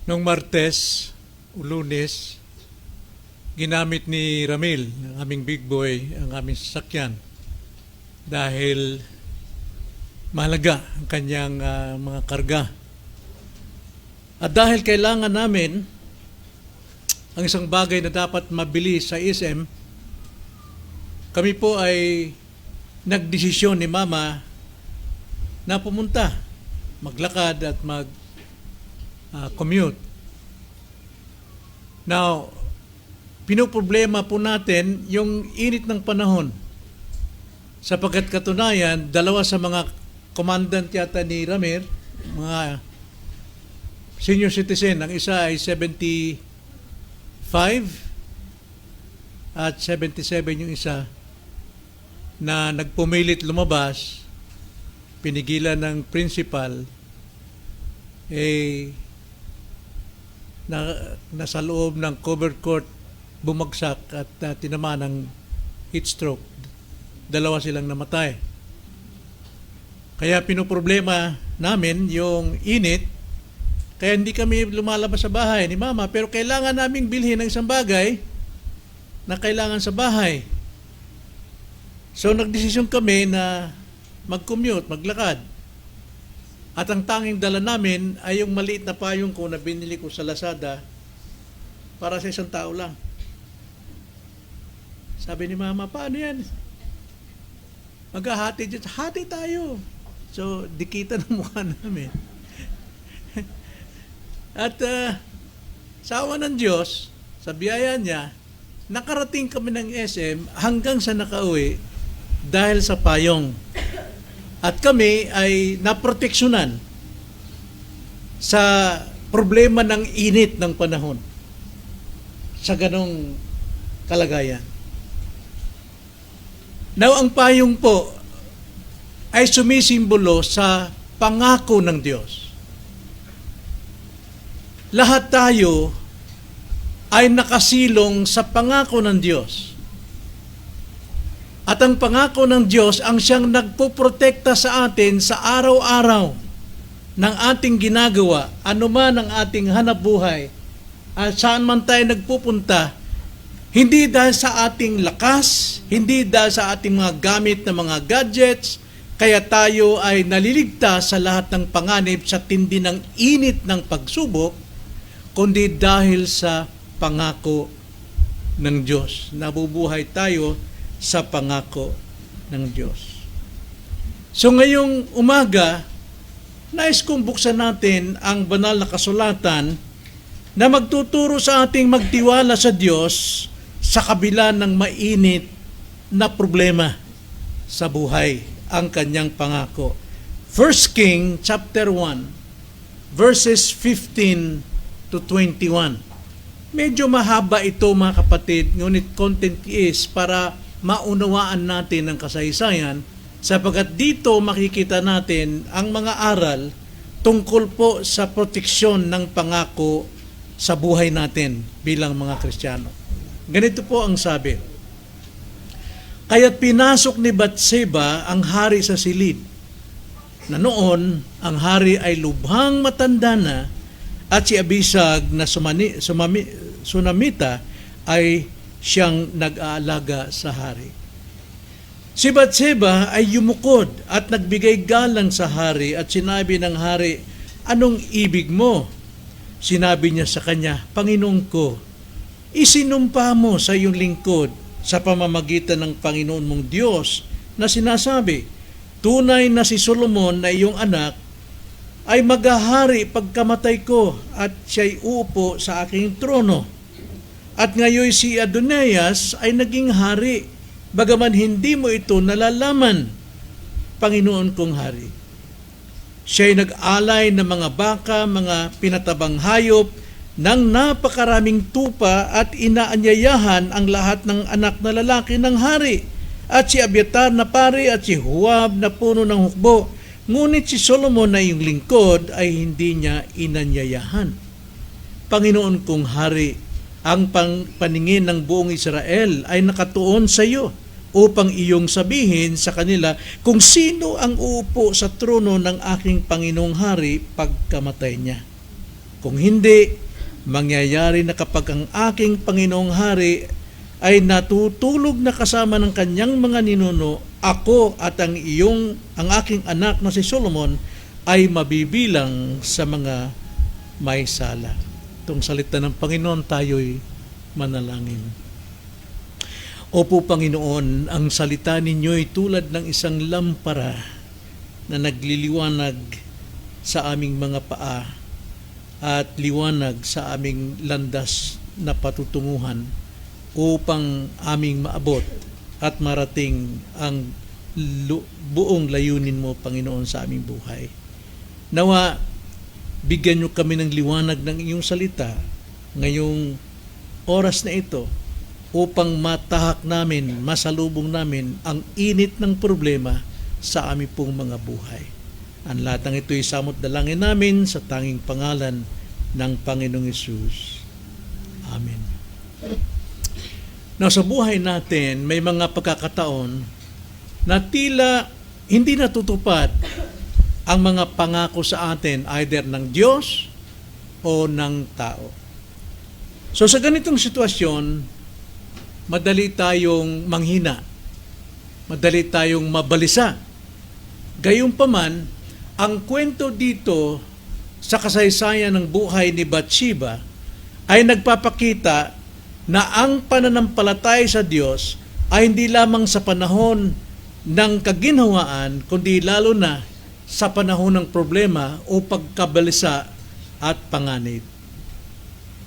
Noong Martes o Lunes, ginamit ni Ramil, ang aming big boy, ang aming sasakyan dahil mahalaga ang kanyang mga karga. At dahil kailangan namin ang isang bagay na dapat mabili sa SM, kami po ay nagdesisyon ni Mama na pumunta, maglakad at mag-commute. Now, pinoproblema po natin yung init ng panahon. Sapagkat katunayan, dalawa sa mga commandant yata ni Ramir, mga senior citizen, ang isa ay 75 at 77 yung isa, na nagpumilit lumabas, pinigilan ng principal, nasa loob ng covered court, bumagsak at tinamaan ng heat stroke. Dalawa silang namatay. Kaya pinoproblema namin yung init, kaya hindi kami lumalabas sa bahay ni Mama, pero kailangan naming bilhin ng isang bagay na kailangan sa bahay. So nagdesisyon kami na mag-commute, maglakad. At ang tanging dala namin ay yung maliit na payong ko na binili ko sa Lazada para sa isang tao lang. Sabi ni Mama, paano yan? Maghahati dyan. Hati tayo. So, dikitan ang mukha namin. At sa awa ng Diyos, sa biyaya niya, nakarating kami ng SM hanggang sa nakauwi dahil sa payong. At kami ay naproteksyonan sa problema ng init ng panahon sa ganong kalagayan. Now, ang payong po ay sumisimbolo sa pangako ng Diyos. Lahat tayo ay nakasilong sa pangako ng Diyos. At ang pangako ng Diyos ang siyang nagpoprotekta sa atin sa araw-araw ng ating ginagawa, anuman ang ating hanapbuhay, at saan man tayo nagpupunta, hindi dahil sa ating lakas, hindi dahil sa ating mga gamit na mga gadgets, kaya tayo ay naliligtas sa lahat ng panganib sa tindi ng init ng pagsubok, kundi dahil sa pangako ng Diyos. Nabubuhay tayo sa pangako ng Diyos. So ngayong umaga, nais kong buksan natin ang banal na kasulatan na magtuturo sa ating magtiwala sa Diyos sa kabila ng mainit na problema sa buhay, ang kanyang pangako. 1 King chapter 1 verses 15 to 21. Medyo mahaba ito mga kapatid, ngunit content is para maunawaan natin ang kasaysayan, sapagkat dito makikita natin ang mga aral tungkol po sa proteksyon ng pangako sa buhay natin bilang mga Kristiyano. Ganito po ang sabi: kaya't pinasok ni Batseba ang hari sa silid, na noon ang hari ay lubhang matanda na, at si Abisag na Sunamita ay siyang nag-aalaga sa hari. Si Batseba ay yumukod at nagbigay galang sa hari at sinabi ng hari, "Anong ibig mo?" Sinabi niya sa kanya, "Panginoon ko, isinumpa mo sa iyong lingkod sa pamamagitan ng Panginoon mong Diyos na sinasabi, tunay na si Solomon na iyong anak ay maghahari pagkamatay ko at siya'y uupo sa aking trono. At ngayon si Adonias ay naging hari, bagaman hindi mo ito nalalaman, Panginoon kong hari. Siya'y nag-alay ng mga baka, mga pinatabang hayop, ng napakaraming tupa at inaanyayahan ang lahat ng anak na lalaki ng hari, at si Abiatar na pari at si Huwab na puno ng hukbo. Ngunit si Solomon na iyong lingkod ay hindi niya inanyayahan. Panginoon kong hari, ang paningin ng buong Israel ay nakatuon sa iyo upang iyong sabihin sa kanila kung sino ang uupo sa trono ng aking Panginoong hari pagkamatay niya. Kung hindi, mangyayari na kapag ang aking Panginoong Hari ay natutulog na kasama ng kanyang mga ninuno, ako at ang aking anak na si Solomon ay mabibilang sa mga may sala. Itong salita ng Panginoon, tayo'y manalangin. Opo Panginoon, ang salita ninyo'y tulad ng isang lampara na nagliliwanag sa aming mga paa at liwanag sa aming landas na patutunguhan upang aming maabot at marating ang buong layunin mo, Panginoon, sa aming buhay. Nawa, bigyan nyo kami ng liwanag ng iyong salita ngayong oras na ito upang matahak namin, masalubong namin ang init ng problema sa aming pong mga buhay. Ang lahat ng ito'y samot dalangin namin sa tanging pangalan ng Panginoong Hesus. Amen. Now, sa buhay natin, may mga pagkakataon na tila hindi natutupad ang mga pangako sa atin either ng Diyos o ng tao. So sa ganitong sitwasyon, madali tayong manghina, madali tayong mabalisa. Gayunpaman, ang kwento dito sa kasaysayan ng buhay ni Bathsheba ay nagpapakita na ang pananampalataya sa Diyos ay hindi lamang sa panahon ng kaginhawaan, kundi lalo na sa panahon ng problema o pagkabalisa at panganib.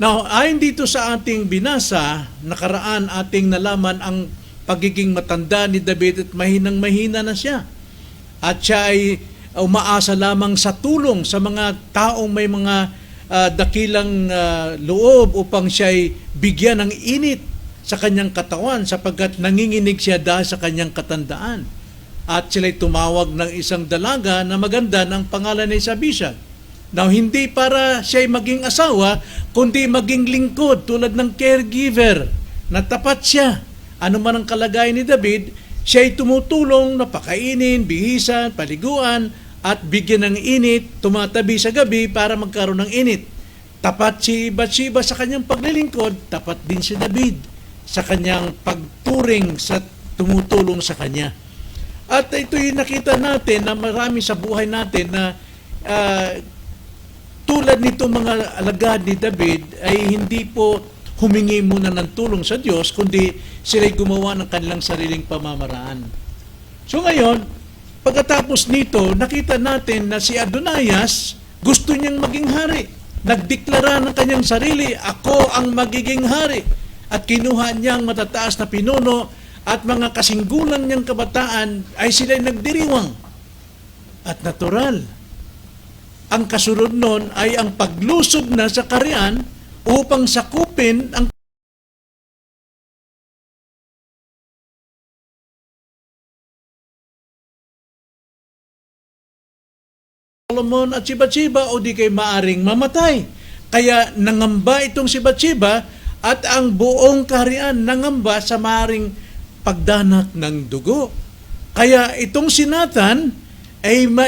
Now, ayon dito sa ating binasa, nakaraan ating nalaman ang pagiging matanda ni David at mahinang-mahina na siya. At siya ay umaasa lamang sa tulong sa mga taong may mga dakilang loob upang siya ay bigyan ng init sa kanyang katawan sapagkat nanginginig siya dahil sa kanyang katandaan. At sila'y tumawag ng isang dalaga na maganda ng pangalan ni Sabisha. Now, hindi para siya'y maging asawa, kundi maging lingkod tulad ng caregiver na tapat siya. Ano man ang kalagayan ni David, siya'y tumutulong na pakainin, bihisan, paliguan, at bigyan ng init, tumatabi sa gabi para magkaroon ng init. Tapat si Bathsheba sa kanyang paglilingkod, tapat din si David sa kanyang pagturing sa tumutulong sa kanya. At ito'y nakita natin na marami sa buhay natin na tulad nito mga alagad ni David ay hindi po humingi muna ng tulong sa Diyos, kundi sila'y gumawa ng kanilang sariling pamamaraan. So ngayon, pagkatapos nito, nakita natin na si Adonias gusto niyang maging hari. Nagdeklara ng kanyang sarili, ako ang magiging hari. At kinuha niyang matataas na pinuno at mga kasinggulang niyang kabataan ay sila'y nagdiriwang. At natural, ang kasunod nun ay ang paglusob na sa kaharian upang sakupin ang Solomon at si Bathsheba o di kay maaring mamatay. Kaya nangamba itong si Bathsheba at ang buong kaharian nangamba sa maaring pagdanak ng dugo. Kaya itong si Nathan,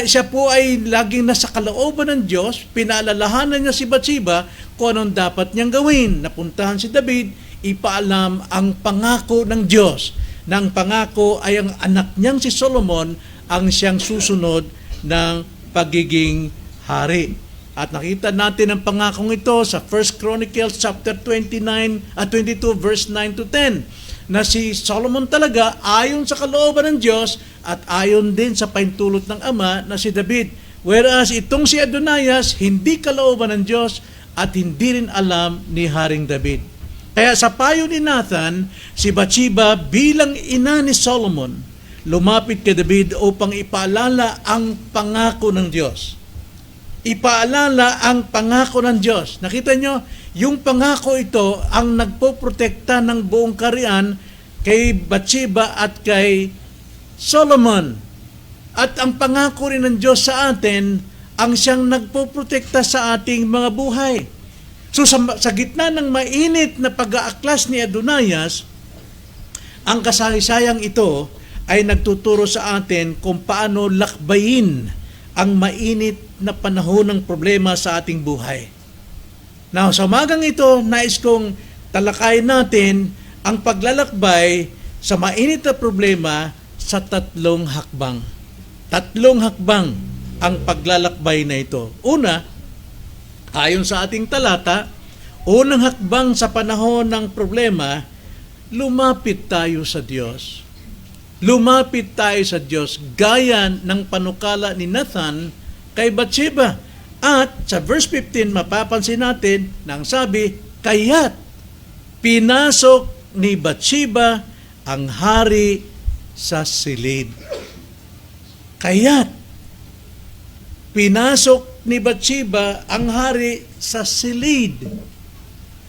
siya po ay laging nasa kalooban ng Diyos, pinaalalahanan niya si Bathsheba kung anong dapat niyang gawin. Napuntahan si David, ipaalam ang pangako ng Diyos. Nang pangako ay ang anak niyang si Solomon ang siyang susunod ng pagiging hari. At nakita natin ang pangakong ito sa 1 Chronicles chapter 22 verse 9 to 10 na si Solomon talaga ayon sa kalooban ng Diyos at ayon din sa paintulot ng ama na si David. Whereas itong si Adonias hindi kalooban ng Diyos at hindi rin alam ni Haring David. Kaya sa payo ni Nathan, si Bathsheba bilang ina ni Solomon lumapit kay David upang ipaalala ang pangako ng Diyos. Ipaalala ang pangako ng Diyos. Nakita nyo, yung pangako ito ang nagpoprotekta ng buong kaharian kay Bathsheba at kay Solomon. At ang pangako rin ng Diyos sa atin ang siyang nagpoprotekta sa ating mga buhay. So sa gitna ng mainit na pag-aaklas ni Adonias, ang kasaysayang ito ay nagtuturo sa atin kung paano lakbayin ang mainit na panahon ng problema sa ating buhay. Now, sa umagang ito, nais kong talakayin natin ang paglalakbay sa mainit na problema sa 3 hakbang. 3 hakbang ang paglalakbay na ito. Una, ayon sa ating talata, unang hakbang sa panahon ng problema, lumapit tayo sa Diyos. Lumapit tayo sa Diyos gaya ng panukala ni Nathan kay Bathsheba. At sa verse 15, mapapansin natin na ang sabi, kaya't pinasok ni Bathsheba ang hari sa silid. Kaya't pinasok ni Bathsheba ang hari sa silid.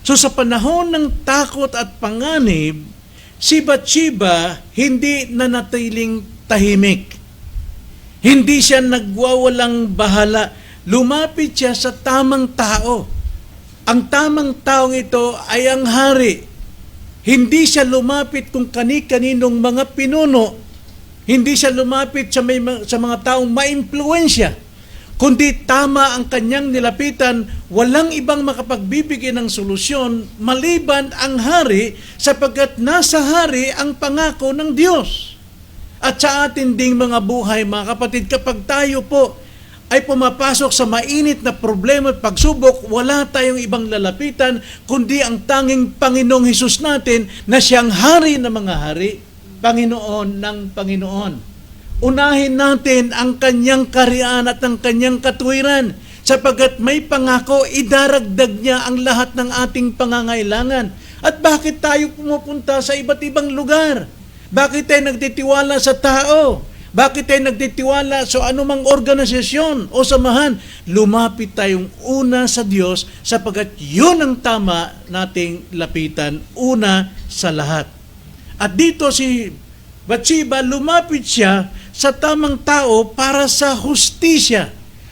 So sa panahon ng takot at panganib, si Bathsheba hindi nanatiling tahimik. Hindi siya nagwawalang bahala. Lumapit siya sa tamang tao. Ang tamang taong ito ay ang hari. Hindi siya lumapit kung kani-kaninong mga pinuno. Hindi siya lumapit sa mga taong maimpluwensya. Kundi tama ang kanyang nilapitan, walang ibang makapagbibigay ng solusyon maliban ang hari, sapagkat nasa hari ang pangako ng Diyos. At sa atin ding mga buhay, mga kapatid, kapag tayo po ay pumapasok sa mainit na problema at pagsubok, wala tayong ibang lalapitan, kundi ang tanging Panginoong Hesus natin na siyang hari ng mga hari, Panginoon ng Panginoon. Unahin natin ang kanyang kaharian at ang kanyang katuwiran, sapagkat may pangako, idaragdag niya ang lahat ng ating pangangailangan. At bakit tayo pumupunta sa iba't ibang lugar? Bakit tayo nagtitiwala sa tao? Bakit tayo nagtitiwala sa anumang organisasyon o samahan? Lumapit tayong una sa Diyos, sapagkat yun ang tama nating lapitan una sa lahat. At dito si Bathsheba, lumapit siya sa tamang tao para sa hustisya.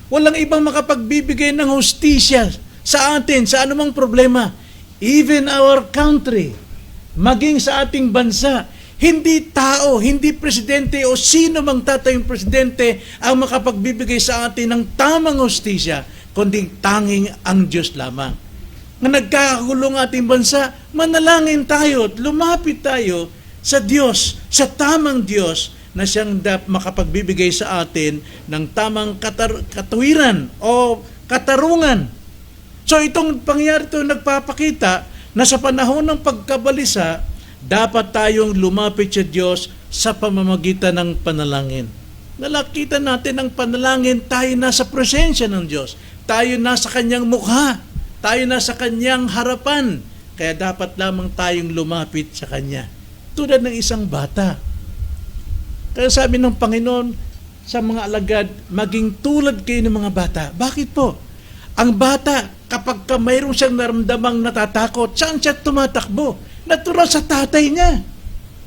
Walang ibang makapagbibigay ng hustisya sa atin, sa anumang problema. Even our country, maging sa ating bansa, hindi tao, hindi presidente o sino mang tatayong presidente ang makapagbibigay sa atin ng tamang hustisya, kundi tanging ang Diyos lamang. Nga nagkakagulong ating bansa, manalangin tayo at lumapit tayo sa Diyos, sa tamang Diyos na siyang makapagbibigay sa atin ng tamang katuwiran o katarungan. So itong pangyayari ito nagpapakita na sa panahon ng pagkabalisa, dapat tayong lumapit sa Diyos sa pamamagitan ng panalangin. Nalakita natin ang panalangin, tayo nasa presensya ng Diyos. Tayo nasa Kanyang mukha. Tayo nasa Kanyang harapan. Kaya dapat lamang tayong lumapit sa Kanya. Tulad ng isang bata. Kaya sabi ng Panginoon sa mga alagad, maging tulad kayo ng mga bata. Bakit po? Ang bata, kapag mayroon siyang naramdamang natatakot, saan siya tumatakbo? Natural sa tatay niya.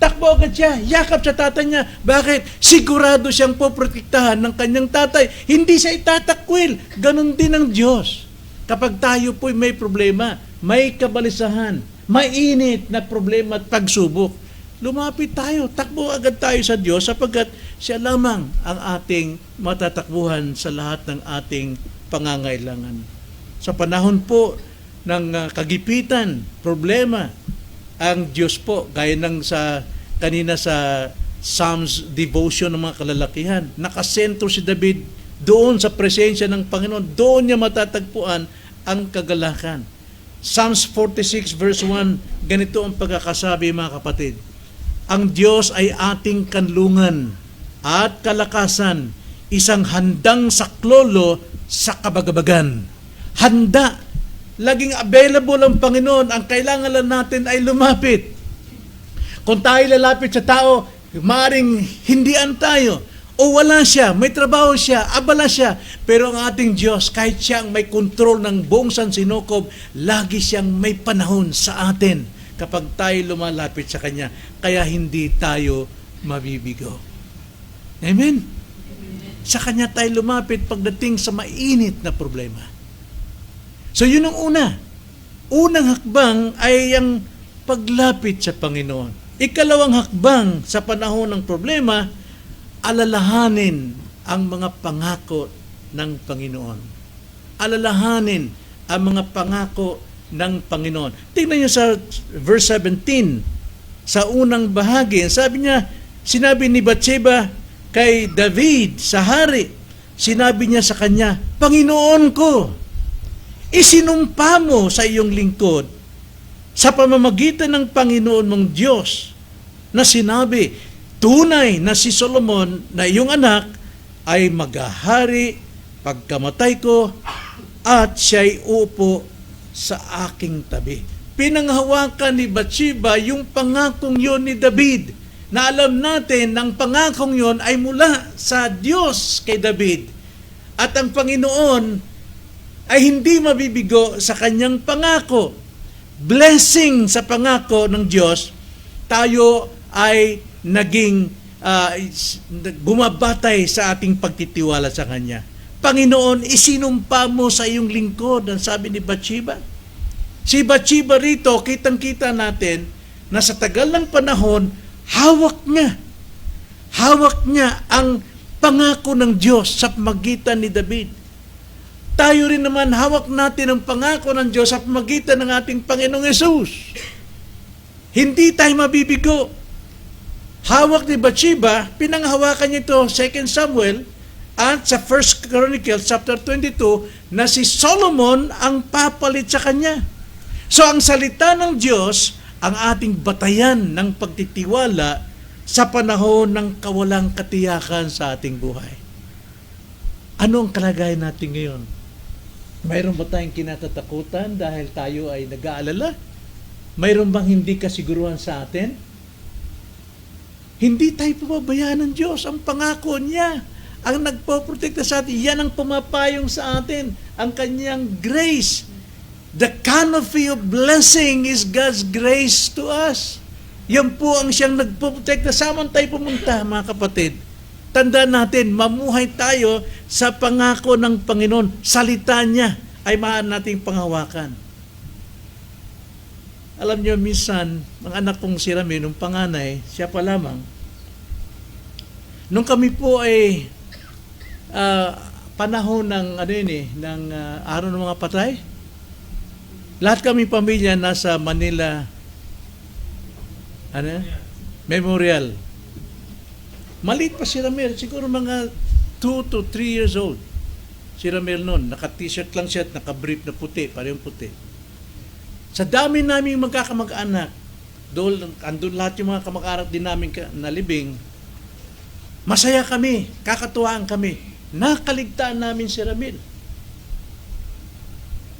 Takbo agad siya, yakap sa tatay niya. Bakit? Sigurado siyang poprotektahan ng kanyang tatay. Hindi siya itatakwil. Ganon din ang Diyos. Kapag tayo po'y may problema, may kabalisahan, mainit na problema at pagsubok, lumapit tayo, takbo agad tayo sa Diyos, sapagkat siya lamang ang ating matatakbuhan sa lahat ng ating pangangailangan. Sa panahon po ng kagipitan, problema, ang Diyos po, gaya ng kanina sa Psalms devotion ng mga kalalakihan, nakasentro si David doon sa presensya ng Panginoon, doon niya matatagpuan ang kagalakan. Psalms 46 verse 1, ganito ang pagkakasabi, mga kapatid. Ang Diyos ay ating kanlungan at kalakasan, isang handang saklolo sa kabagabagan. Handa. Laging available ang Panginoon. Ang kailangan lang natin ay lumapit. Kung tayo lalapit sa tao, maaaring hindian tayo. O wala siya, may trabaho siya, abala siya. Pero ang ating Diyos, kahit siyang may kontrol ng buong sansinukob, lagi siyang may panahon sa atin kapag tayo lumalapit sa Kanya. Kaya hindi tayo mabibigo. Amen? Sa Kanya tayo lumapit pagdating sa mainit na problema. So yun ang una. Unang hakbang ay ang paglapit sa Panginoon. Ikalawang hakbang sa panahon ng problema, alalahanin ang mga pangako ng Panginoon. Alalahanin ang mga pangako ng Panginoon. Tingnan niyo sa verse 17, sa unang bahagi, sabi niya, sinabi ni Bathsheba kay David sa hari, sinabi niya sa kanya, Panginoon ko, isinumpa mo sa iyong lingkod sa pamamagitan ng Panginoon mong Diyos na sinabi, tunay na si Solomon na iyong anak ay maghahari pagkamatay ko at siya'y uupo sa aking tabi. Pinanghawakan ni Bathsheba yung pangakong yon ni David, na alam natin ang pangakong yon ay mula sa Diyos kay David. At ang Panginoon ay hindi mabibigo sa kanyang pangako. Blessing sa pangako ng Diyos, tayo ay naging bumabatay sa ating pagtitiwala sa Kanya. Panginoon, isinumpa mo sa iyong lingkod, ang sabi ni Bathsheba. Si Bathsheba rito, kitang-kita natin na sa tagal ng panahon, hawak niya ang pangako ng Diyos sa pamagitan ni David. Tayo rin naman, hawak natin ang pangako ng Diyos sa pamagitan ng ating Panginoong Yesus. Hindi tayo mabibigo. Hawak ni Bathsheba, pinanghawakan niya ito, 2 Samuel, at sa 1 Chronicles chapter 22, na si Solomon ang papalit sa kanya. So ang salita ng Diyos, ang ating batayan ng pagtitiwala sa panahon ng kawalang katiyakan sa ating buhay. Ano ang kalagayan natin ngayon? Mayroon ba tayong kinatatakutan dahil tayo ay nag-aalala? Mayroon bang hindi kasiguruhan sa atin? Hindi tayo pababayaan ng Diyos. Ang pangako niya, ang nagpoprotekta sa atin, yan ang pumapayong sa atin. Ang kanyang grace. The canopy of blessing is God's grace to us. Yan po ang siyang nagpoprotekta. Saan tayo pumunta, mga kapatid? Tandaan natin, mamuhay tayo sa pangako ng Panginoon. Salita niya ay maaari nating panghawakan. Alam niyo, minsan, ang anak kong si Rami, nung panganay, siya pa lamang, nung kami po ay panahon ng, ng araw ng mga patay, lahat kami pamilya nasa Manila, Memorial. Maliit pa si Ramel, siguro mga 2 to 3 years old. Si Ramel noon, naka-t-shirt lang siya at naka-brief na puti, parehong puti. Sa dami namin magkakamag-anak, andun lahat yung mga kamag-anak din namin nalibing, masaya kami, kakatuwaan kami. Nakaligtaan namin si Ramel.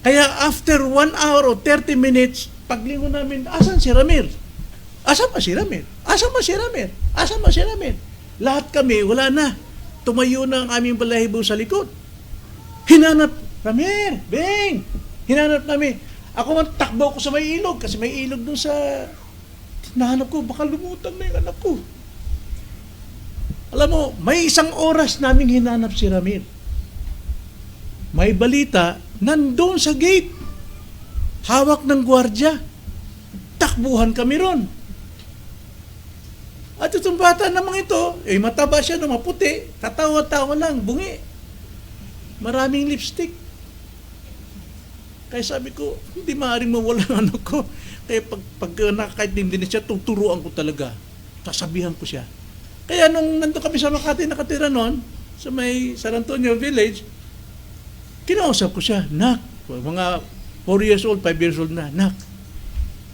Kaya after 1 hour o 30 minutes, paglingon namin, asan si Ramel? Asan ba si Ramel? Asan ba si Ramel? Asan ba si Ramel? Lahat kami, wala na. Tumayo na ang aming balahibo sa likod. Hinanap, Ramel, Beng! Hinanap namin. Ako man, takbo ko sa may ilog, kasi may ilog doon sa... Nahanap ko, baka lumutan na yung anak ko. Alam mo, may 1 oras namin hinanap si Ramel. May balita, nandun sa gate. Hawak ng gwardya. Takbuhan kami ron. At itong bata namang ito, mataba siya, maputi, tatawa-tawa lang, bungi. Maraming lipstick. Kaya sabi ko, hindi maaaring mawala ang anak ko. Kaya pag nakakaintindi na siya, tuturuan ko talaga. Sasabihan ko siya. Kaya nung nandun kami sa Makati nakatira noon, sa may San Antonio Village, kinausap ko siya, Nak, mga 4 years old, 5 years old na, Nak,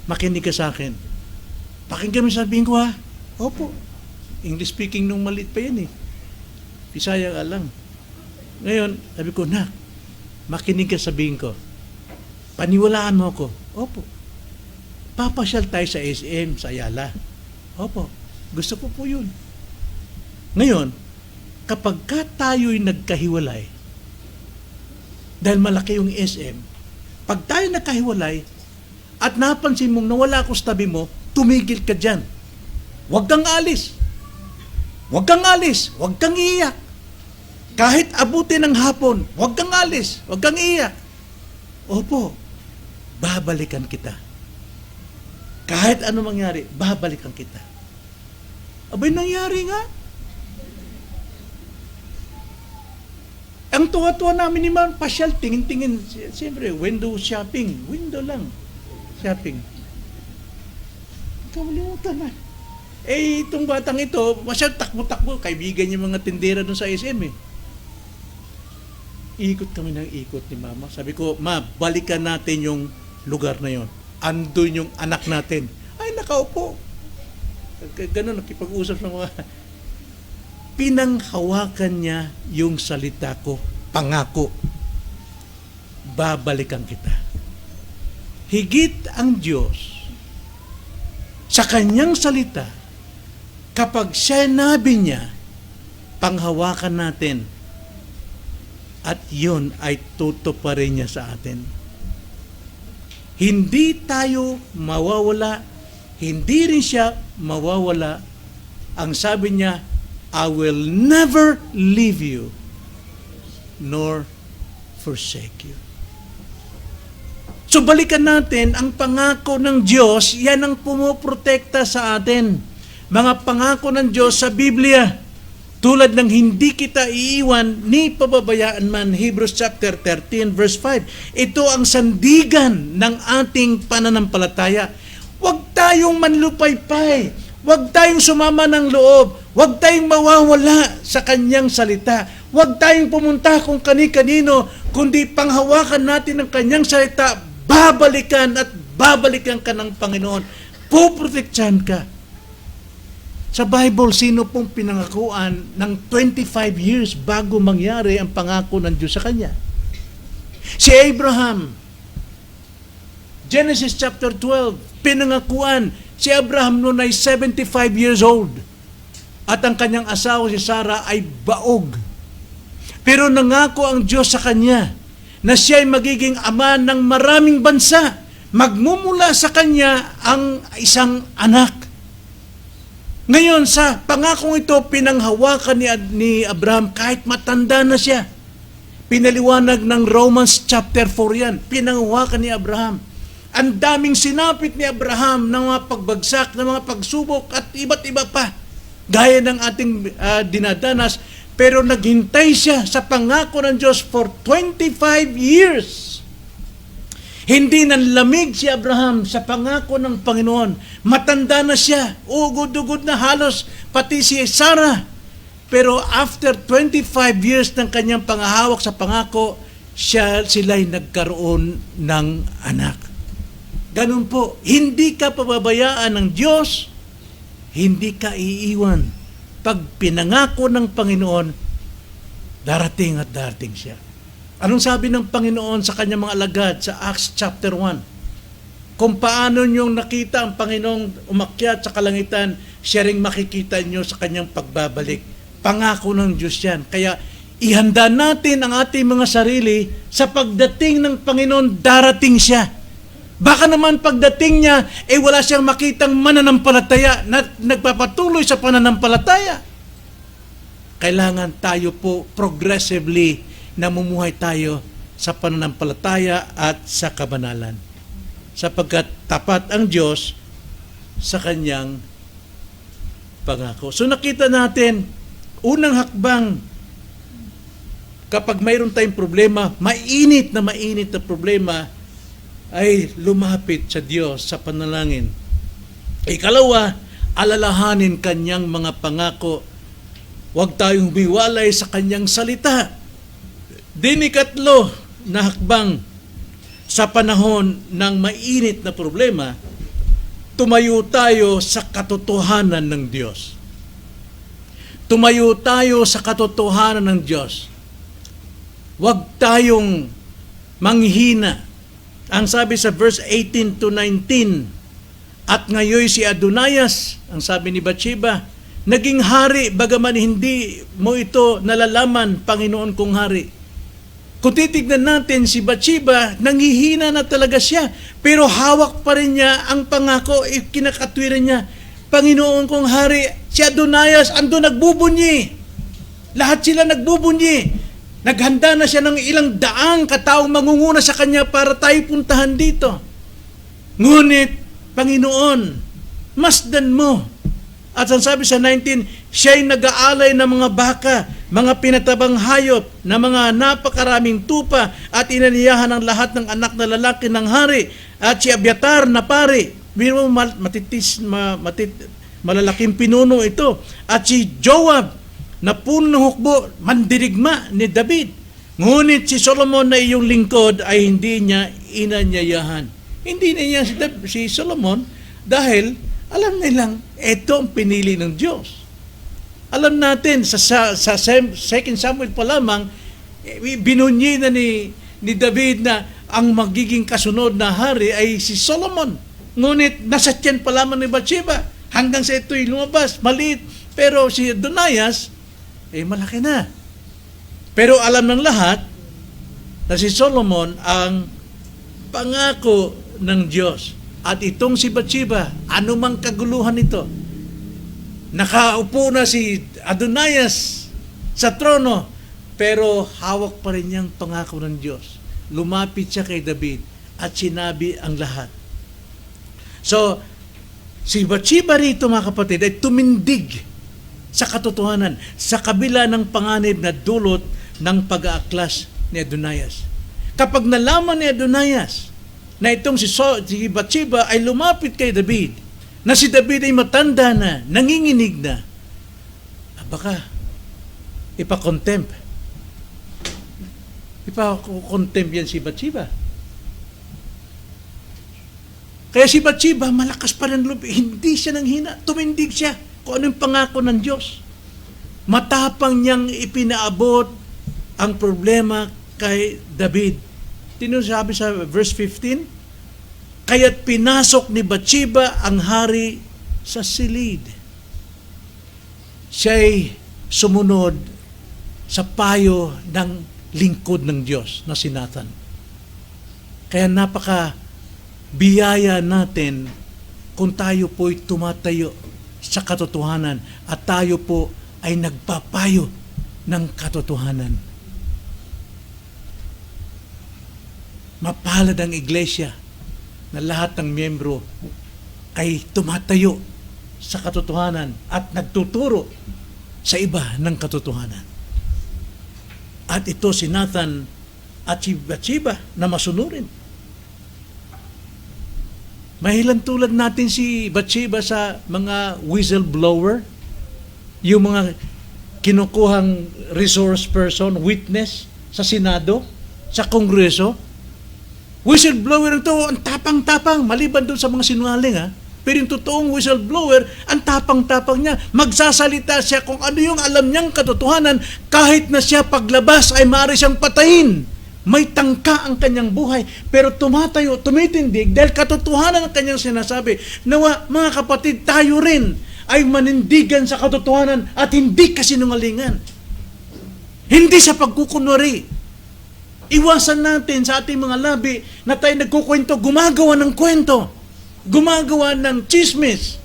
makinig ka sa akin. Pakinggan mo sabihin ko, ha? Opo. English speaking nung maliit pa yan eh. Bisaya ka lang. Ngayon, sabi ko, Nak, makinig ka sabihin ko. Paniwalaan mo ako. Opo. Papasyal tayo sa SM, sa Ayala. Opo. Gusto ko po yun. Ngayon, kapag ka tayo'y nagkahiwalay, dahil malaki yung SM, pag tayo nagkahiwalay, at napansin mong nawala ako sa tabi mo, tumigil ka dyan. Huwag kang alis. Huwag kang alis. Huwag kang iiyak. Kahit abutin ng hapon, huwag kang alis. Huwag kang iiyak. Opo, babalikan kita. Kahit ano mangyari, babalikan kita. Abay, nangyari nga. Ang tuwa-tuwa namin ni Ma'am, pasyal, tingin-tingin. Siyempre, window shopping. Window lang. Shopping. Kalimutan na. Itong batang ito, masyal takbo-takbo. Kaibigan yung mga tindera doon sa SM eh. Ikot kami ng ikot ni Mama. Sabi ko, Ma, balikan natin yung lugar na yon. Andun yung anak natin. Ay, nakaupo. Ganun, nakipag-usap ng mga... Pinanghawakan niya yung salita ko, pangako, babalikan kita. Higit ang Diyos sa kanyang salita, kapag siya nabi niya, panghawakan natin, at yun ay tutuparin niya sa atin. Hindi tayo mawawala, hindi rin siya mawawala. Ang sabi niya, I will never leave you nor forsake you. So balikan natin ang pangako ng Diyos, yan ang pumoprotekta sa atin. Mga pangako ng Diyos sa Biblia, tulad ng hindi kita iiwan ni pababayaan man, Hebrews chapter 13 verse 5. Ito ang sandigan ng ating pananampalataya. Huwag tayong manlupaypay, huwag tayong sumama ng loob, huwag tayong mawawala sa kanyang salita. Huwag tayong pumunta kung kani-kanino, kundi panghawakan natin ang kanyang salita, babalikan at babalikan ka ng Panginoon. Puprotektahan ka. Sa Bible, sino pong pinangakuan ng 25 years bago mangyari ang pangako ng Diyos sa kanya? Si Abraham. Genesis chapter 12, pinangakuan. Si Abraham noon ay 75 years old. At ang kanyang asawa si Sarah ay baog. Pero nangako ang Diyos sa kanya na siya ay magiging ama ng maraming bansa. Magmumula sa kanya ang isang anak. Ngayon, sa pangakong ito, pinanghawakan ni Abraham kahit matanda na siya. Pinaliwanag ng Romans chapter 4 yan. Pinanghawakan ni Abraham. Ang daming sinapit ni Abraham ng mga pagbagsak, ng mga pagsubok at iba't iba pa. Gaya ng ating dinadanas, pero naghintay siya sa pangako ng Diyos for 25 years. Hindi nanlamig si Abraham sa pangako ng Panginoon. Matanda na siya, ugod-ugod na halos, pati si Sarah. Pero after 25 years ng kanyang pangahawak sa pangako, sila'y nagkaroon ng anak. Ganun po, hindi ka pababayaan ng Diyos, hindi ka iiwan. Pag pinangako ng Panginoon, darating at darating siya. Anong sabi ng Panginoon sa kanyang mga alagad sa Acts chapter 1? Kung paano niyong nakita ang Panginoong umakyat sa kalangitan, siya ring makikita niyo sa kanyang pagbabalik. Pangako ng Diyos yan. Kaya ihanda natin ang ating mga sarili sa pagdating ng Panginoon, darating siya. Baka naman pagdating niya, wala siyang makitang mananampalataya na nagpapatuloy sa pananampalataya. Kailangan tayo po progressively namumuhay tayo sa pananampalataya at sa kabanalan. Sapagkat tapat ang Diyos sa kanyang pangako. So nakita natin, unang hakbang, kapag mayroon tayong problema, mainit na problema, ay lumapit sa Diyos sa panalangin. Ikalawa, alalahanin kanyang mga pangako. Huwag tayong humiwalay sa kanyang salita. Ikatlo na hakbang, sa panahon ng mainit na problema, tumayo tayo sa katotohanan ng Diyos. Tumayo tayo sa katotohanan ng Diyos. Huwag tayong manghina. Ang sabi sa verse 18 to 19, at ngayon si Adonias, ang sabi ni Bathsheba, naging hari, bagaman hindi mo ito nalalaman, Panginoon kong hari. Kung titignan natin si Bathsheba, nanghihina na talaga siya, pero hawak pa rin niya ang pangako, kinakatwiran niya, Panginoon kong hari. Si Adonias, ando nagbubunyi. Lahat sila nagbubunyi. Naghanda na siya ng ilang daang kataong mangunguna sa kanya para tayo puntahan dito. Ngunit, Panginoon, masdan mo At ang sabi sa 19, siya'y nag-aalay ng mga baka, mga pinatabang hayop, na mga napakaraming tupa, at inaniyahan ang lahat ng anak na lalaki ng hari, at si Abiatar na pari. Biro mo, malalaking pinuno ito. At si Joab, na puno ng hukbo, mandirigma ni David. Ngunit si Solomon na iyong lingkod ay hindi niya inanyayahan. Hindi niya si Solomon dahil alam nilang ito ang pinili ng Diyos. Alam natin sa 2 Samuel pa lamang, binunyi na ni David na ang magiging kasunod na hari ay si Solomon. Ngunit nasa tiyan pa lamang ni Bathsheba hanggang sa ito'y lumabas, maliit. Pero si Adonias, malaki na. Pero alam ng lahat na si Solomon ang pangako ng Diyos. At itong si Bathsheba, anumang kaguluhan ito, nakaupo na si Adonias sa trono, pero hawak pa rin niyang pangako ng Diyos. Lumapit siya kay David at sinabi ang lahat. So, si Bathsheba rito, mga kapatid, ay tumindig sa katotohanan, sa kabila ng panganib na dulot ng pag-aaklas ni Adonias. Kapag nalaman ni Adonias na itong si Bathsheba ay lumapit kay David, na si David ay matanda na, nanginginig na, baka ipakontempt yan si Bathsheba. Kaya si Bathsheba, malakas pa rin loob, hindi siya nanghina, tumindig siya kung ano yung pangako ng Diyos. Matapang niyang ipinaabot ang problema kay David. Sabi sa verse 15, kaya't pinasok ni Bathsheba ang hari sa silid. Siya'y sumunod sa payo ng lingkod ng Diyos na si Nathan. Kaya napaka biyaya natin kung tayo po'y tumatayo sa katotohanan at tayo po ay nagpapayo ng katotohanan. Mapalad ang iglesia na lahat ng miyembro ay tumatayo sa katotohanan at nagtuturo sa iba ng katotohanan. At ito si Nathan at si Bathsheba na masunurin. Mahilan tulad natin si Bathsheba sa mga whistleblower, yung mga kinukuhang resource person, witness sa Senado, sa Kongreso. Whistleblower ito, ang tapang-tapang, maliban doon sa mga sinungaling, ha? Pero yung totoong whistleblower, ang tapang-tapang niya, magsasalita siya kung ano yung alam niyang katotohanan, kahit na siya paglabas ay maaari siyang patayin. May tangka ang kanyang buhay, pero tumatayo, tumitindig, dahil katotohanan ang kanyang sinasabi. Nawa, mga kapatid, tayo rin ay manindigan sa katotohanan at hindi kasinungalingan. Hindi sa pagkukunwari. Iwasan natin sa ating mga labi na tayo nagkukwento, gumagawa ng kwento, gumagawa ng chismis.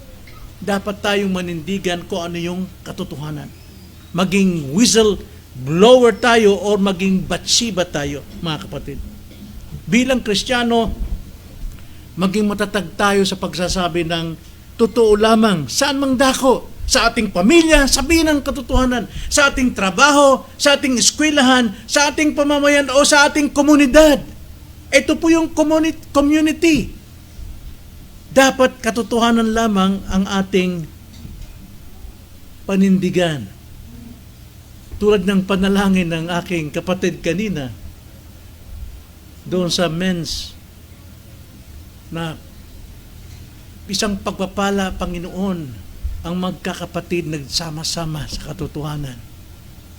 Dapat tayong manindigan kung ano yung katotohanan. Maging whistleblower tayo o maging Bathsheba tayo, mga kapatid. Bilang Kristiyano, maging matatag tayo sa pagsasabi ng totoo lamang, saan mang dako, sa ating pamilya, sabihin ang katotohanan, sa ating trabaho, sa ating eskwelahan, sa ating pamamayan o sa ating komunidad. Ito po yung community. Dapat katotohanan lamang ang ating panindigan. Tulad ng panalangin ng aking kapatid kanina, doon sa men's, na isang pagpapala, Panginoon, ang magkakapatid nagsama-sama sa katotohanan,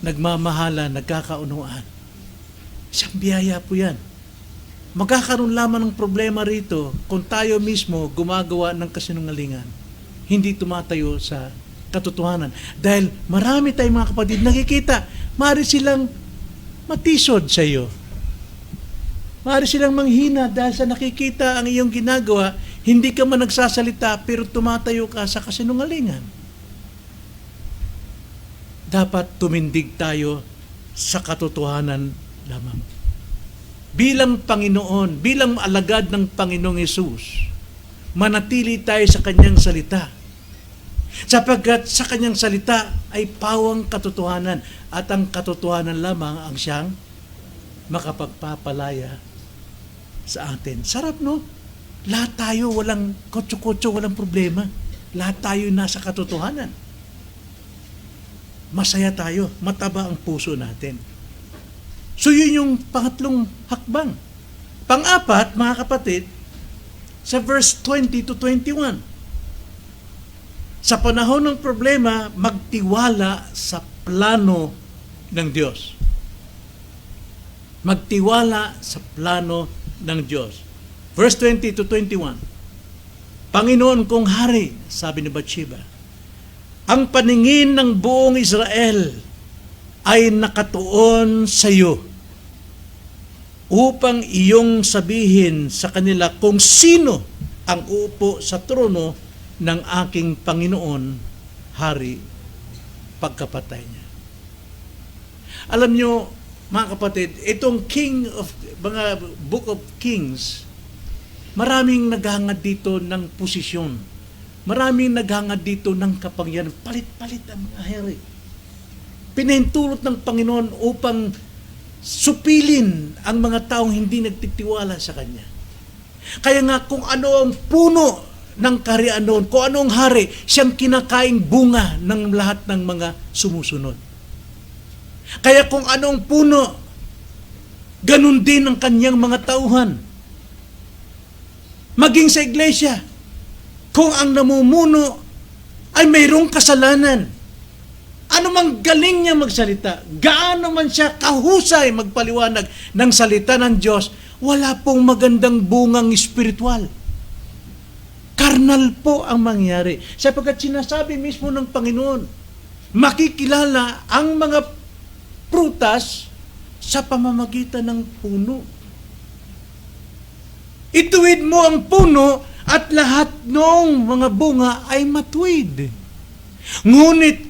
nagmamahala, nagkakaunuan. Isang biyaya po yan. Magkakaroon lamang ng problema rito kung tayo mismo gumagawa ng kasinungalingan, hindi tumatayo sa katotohanan. Dahil marami tayong mga kapatid nakikita, maaari silang matisod sa iyo. Maaari silang manghina dahil sa nakikita ang iyong ginagawa, hindi ka man nagsasalita pero tumatayo ka sa kasinungalingan. Dapat tumindig tayo sa katotohanan lamang. Bilang Panginoon, bilang alagad ng Panginoong Hesus, manatili tayo sa kanyang salita. Sapagkat sa kanyang salita ay pawang katotohanan at ang katotohanan lamang ang siyang makapagpapalaya sa atin. Sarap, no? Lahat tayo walang kotso-kotso, walang problema. Lahat tayo nasa katotohanan. Masaya tayo, mataba ang puso natin. So yun yung pangatlong hakbang. Pang-apat, mga kapatid, sa verse 20 to 21. Sa panahon ng problema, magtiwala sa plano ng Diyos. Magtiwala sa plano ng Diyos. Verse 20 to 21. Panginoon kong hari, sabi ni Bathsheba, ang paningin ng buong Israel ay nakatuon sa iyo upang iyong sabihin sa kanila kung sino ang uupo sa trono ng aking Panginoon, hari, pagkapatay niya. Alam nyo, mga kapatid, itong mga Book of Kings, maraming naghangad dito ng posisyon. Maraming naghangad dito ng kapangyarihan. Palit-palit ang mga hari. Pinahintulot ng Panginoon upang supilin ang mga taong hindi nagtitiwala sa Kanya. Kaya nga kung ano ang puno ng kaharian noon, kung anong hari, siyang kinakaing bunga ng lahat ng mga sumusunod. Kaya kung anong puno, ganun din ang kanyang mga tauhan. Maging sa iglesia, kung ang namumuno ay mayroong kasalanan, ano mang galing niya magsalita, gaano man siya kahusay magpaliwanag ng salita ng Diyos, wala pong magandang bungang espiritual. Karnal po ang mangyari. Sapagkat sinasabi mismo ng Panginoon, makikilala ang mga prutas sa pamamagitan ng puno. Ituwid mo ang puno at lahat ng mga bunga ay matuwid. Ngunit,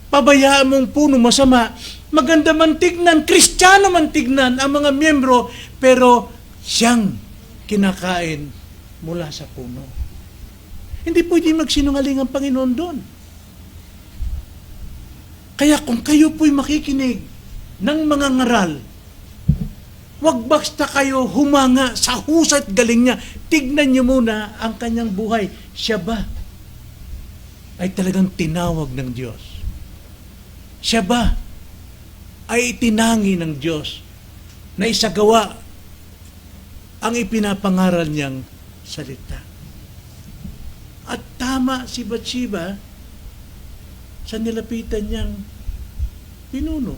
pabayaan mong puno masama, maganda man tignan, Kristiyano man tignan ang mga miyembro, pero siyang kinakain mula sa puno. Hindi pwede magsinungaling ang Panginoon doon. Kaya kung kayo po'y makikinig ng mga ngaral, wag basta kayo humanga sa husay at galing niya. Tignan niyo muna ang kanyang buhay. Siya ba ay talagang tinawag ng Diyos? Siya ba ay itinangi ng Diyos na isagawa ang ipinapangaral niyang salita? At tama si Bathsheba sa nilapitan niyang pinuno.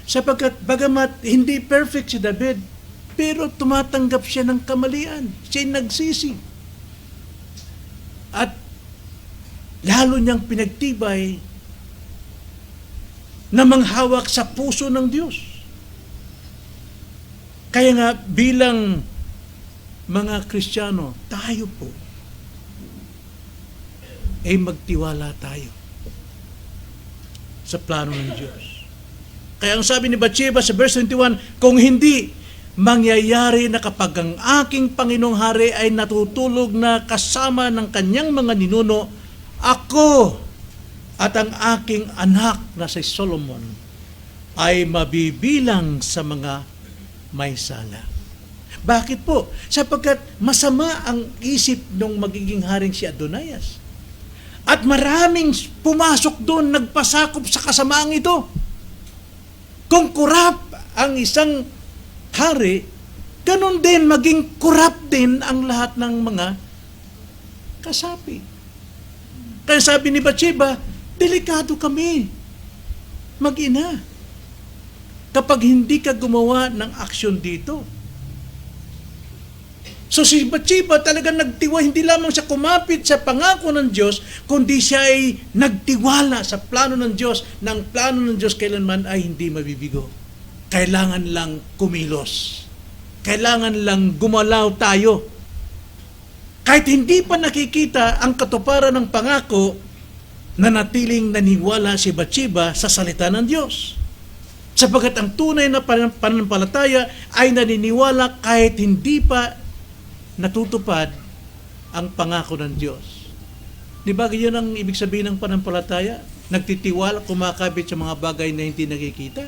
Sapagkat bagamat hindi perfect si David, pero tumatanggap siya ng kamalian. Siya'y nagsisi. At lalo niyang pinagtibay na manghawak sa puso ng Diyos. Kaya nga bilang mga Kristiyano, tayo po ay magtiwala tayo sa plano ng Diyos. Kaya ang sabi ni Bathsheba sa verse 21, kung hindi mangyayari na kapag ang aking Panginoong Hari ay natutulog na kasama ng kanyang mga ninuno, ako at ang aking anak na si Solomon ay mabibilang sa mga may sala. Bakit po? Sapagkat masama ang isip ng magiging haring si Adonias. At maraming pumasok doon, nagpasakop sa kasamaang ito. Kung kurap ang isang hari, ganun din, maging kurap din ang lahat ng mga kasapi. Kaya sabi ni Bathsheba, delikado kami, mag-ina, kapag hindi ka gumawa ng aksyon dito. So si Bathsheba talagang nagtiwala, hindi lamang siya kumapit sa pangako ng Diyos, kundi siya ay nagtiwala sa plano ng Diyos, na ang plano ng Diyos kailanman ay hindi mabibigo. Kailangan lang kumilos. Kailangan lang gumalaw tayo. Kahit hindi pa nakikita ang katuparan ng pangako, nanatiling naniwala si Bathsheba sa salita ng Diyos. Sapagkat ang tunay na pananampalataya ay naniniwala kahit hindi pa natutupad ang pangako ng Diyos. Di ba yun ang ibig sabihin ng panampalataya? Nagtitiwala, kumakabit sa mga bagay na hindi nakikita.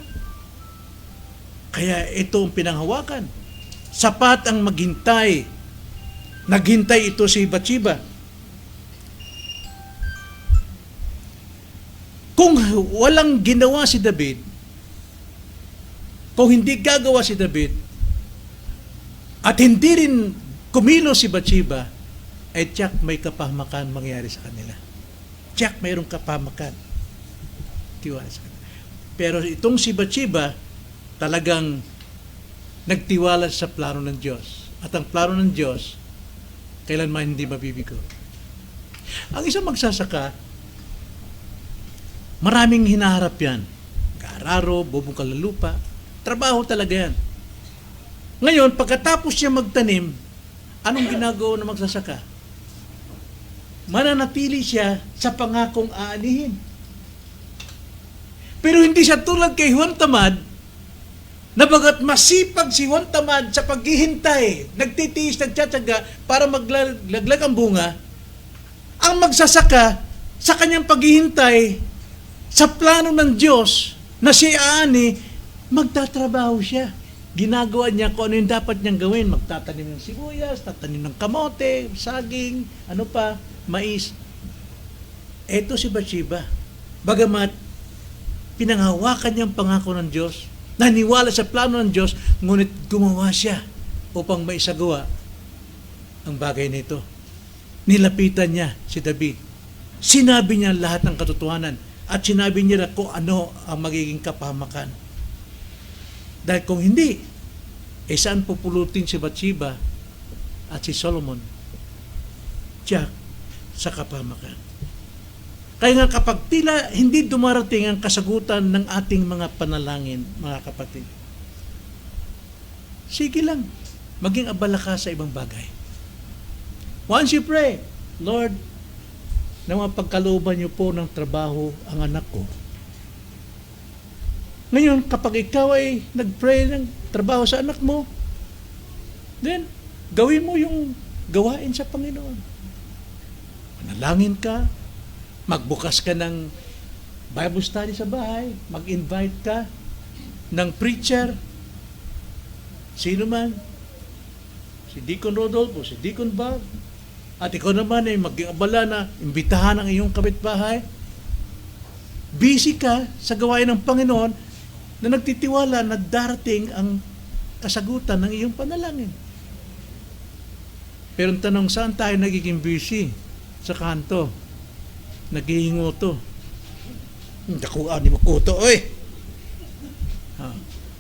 Kaya ito ang pinanghawakan. Sapat ang maghintay. Naghintay ito si Bathsheba. Kung walang ginawa si David, kung hindi gagawa si David, at hindi rin kumilos si Bathsheba, ay tiyak may kapahamakan mangyari sa kanila. Tiyak mayroong kapahamakan. Tiwala sa kanila. Pero itong si Bathsheba, talagang nagtiwala sa plano ng Diyos. At ang plano ng Diyos, kailanman hindi mabibigo. Ang isang magsasaka, maraming hinaharap yan. Kaararo, bubungkal ng lupa. Trabaho talaga yan. Ngayon, pagkatapos siya magtanim, anong ginagawa ng magsasaka? Mananatili siya sa pangakong aanihin. Pero hindi siya tulad kay Juan Tamad, na bagat masipag si Juan Tamad sa paghihintay, nagtitiis, nagtsatsaga para maglaglag ang bunga, ang magsasaka sa kanyang paghihintay sa plano ng Diyos na siya aani, magtatrabaho siya. Ginagawa niya kung ano yung dapat niyang gawin. Magtatanim ng sibuyas, tatanim ng kamote, saging, ano pa, mais. Eto si Bathsheba. Bagamat pinanghawakan niyang pangako ng Diyos, naniwala sa plano ng Diyos, ngunit gumawa siya upang maisagawa ang bagay nito. Nilapitan niya si David. Sinabi niya lahat ng katotohanan at sinabi niya kung ano ang magiging kapahamakan. Dahil kung hindi, saan pupulutin si Bathsheba at si Solomon? Tiyak sa kapahamakan. Kaya nga kapag tila hindi dumarating ang kasagutan ng ating mga panalangin, mga kapatid, sige lang, maging abala ka sa ibang bagay. Once you pray, Lord, na mapagkalooban niyo po ng trabaho ang anak ko. Ngayon, kapag ikaw ay nag-pray ng trabaho sa anak mo, then, gawin mo yung gawain sa Panginoon. Manalangin ka, magbukas ka ng Bible study sa bahay, mag-invite ka ng preacher, sino man, si Deacon Rodolfo, si Deacon Bob, at ikaw naman ay mag-abala na imbitahan ang iyong kapitbahay. Busy ka sa gawain ng Panginoon na nagtitiwala na darating ang kasagutan ng iyong panalangin. Pero ang tanong, saan tayo nagiging busy? Sa kanto. Naghihingo to. Nakuha ni Makuto, oy!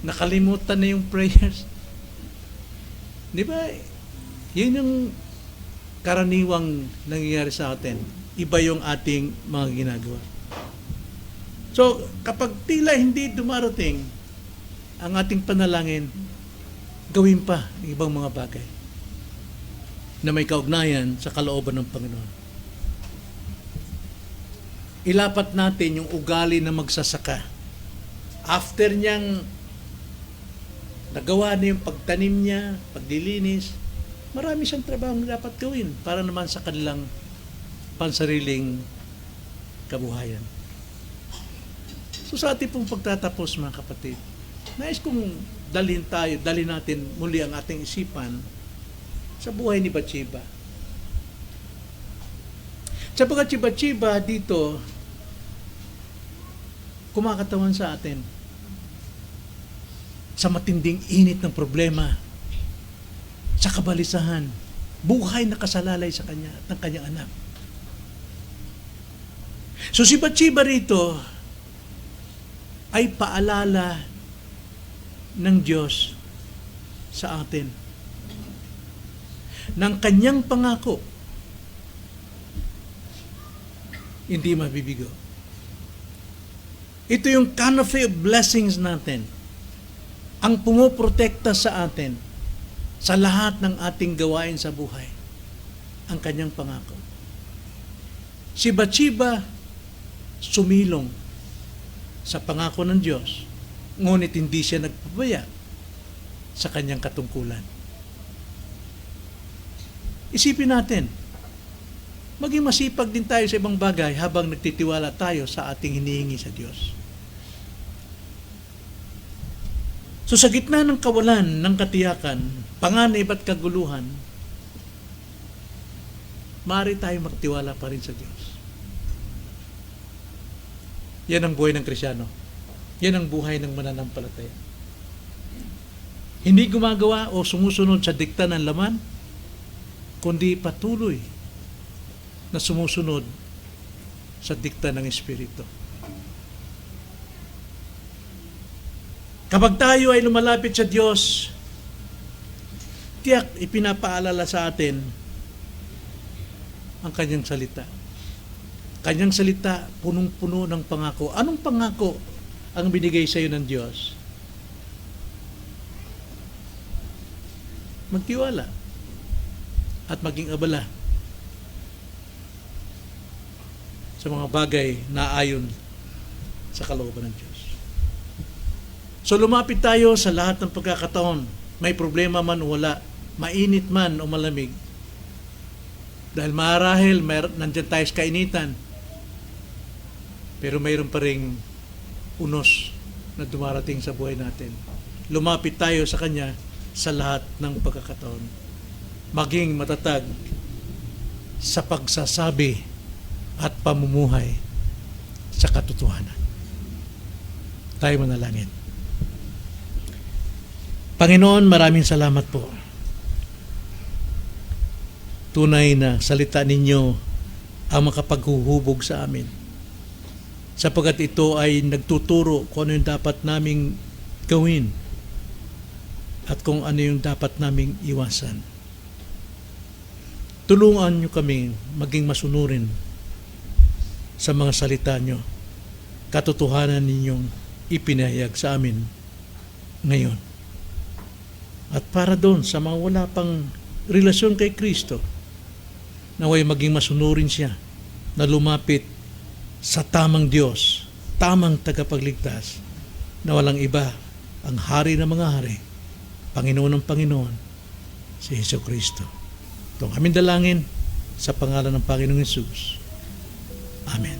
Nakalimutan na yung prayers. Di ba? Yun yung karaniwang nangyayari sa atin. Iba yung ating mga ginagawa. So, kapag tila hindi dumarating ang ating panalangin, gawin pa ang ibang mga bagay na may kaugnayan sa kalooban ng Panginoon. Ilapat natin yung ugali na magsasaka. After niyang nagawa na yung pagtanim niya, paglilinis, marami siyang trabaho na dapat gawin para naman sa kanilang pansariling kabuhayan. So sa ating pong pagtatapos, mga kapatid, nais kong dalhin natin muli ang ating isipan sa buhay ni Bathsheba. Sapagkat si Bathsheba dito, kumakatawan sa atin sa matinding init ng problema, sa kabalisahan, buhay na kasalalay sa kanya at ng kanyang anak. So si Bathsheba rito ay paalala ng Diyos sa atin ng kanyang pangako, hindi mabibigo. Ito yung canopy of blessings natin, ang pumoprotekta sa atin sa lahat ng ating gawain sa buhay, ang kanyang pangako. Si Bathsheba sumilong sa pangako ng Diyos, ngunit hindi siya nagpabaya sa kanyang katungkulan. Isipin natin, maging masipag din tayo sa ibang bagay habang nagtitiwala tayo sa ating hinihingi sa Diyos. So sa gitna ng kawalan ng katiyakan, panganib at kaguluhan, maaari tayo magtiwala pa rin sa Diyos. Yan ang buhay ng Kristyano. Yan ang buhay ng mananampalataya. Hindi gumagawa o sumusunod sa dikta ng laman, kundi patuloy na sumusunod sa dikta ng Espiritu. Kapag tayo ay lumalapit sa Diyos, tiyak ipinapaalala sa atin ang Kanyang salita. Kanyang salita, punong-puno ng pangako. Anong pangako ang binigay sa iyo ng Diyos? Magtiwala at maging abala sa mga bagay na ayon sa kalooban ng Diyos. So lumapit tayo sa lahat ng pagkakataon. May problema man o wala, mainit man o malamig. Dahil marahil nandyan tayo sa kainitan, pero mayroon pa ring unos na dumarating sa buhay natin. Lumapit tayo sa Kanya sa lahat ng pagkakataon. Maging matatag sa pagsasabi at pamumuhay sa katotohanan. Tayo manalangin. Panginoon, maraming salamat po. Tunay na salita ninyo ang makapaghuhubog sa amin. Sapagkat ito ay nagtuturo kung ano yung dapat naming gawin at kung ano yung dapat naming iwasan. Tulungan nyo kami maging masunurin sa mga salita nyo, katotohanan ninyong ipinahayag sa amin ngayon. At para doon sa mga wala pang relasyon kay Kristo, naway maging masunurin siya na lumapit sa tamang Diyos, tamang tagapagligtas, na walang iba ang hari ng mga hari, Panginoon ng Panginoon, si Jesucristo. Ito ang aming dalangin sa pangalan ng Panginoong Hesus. Amen.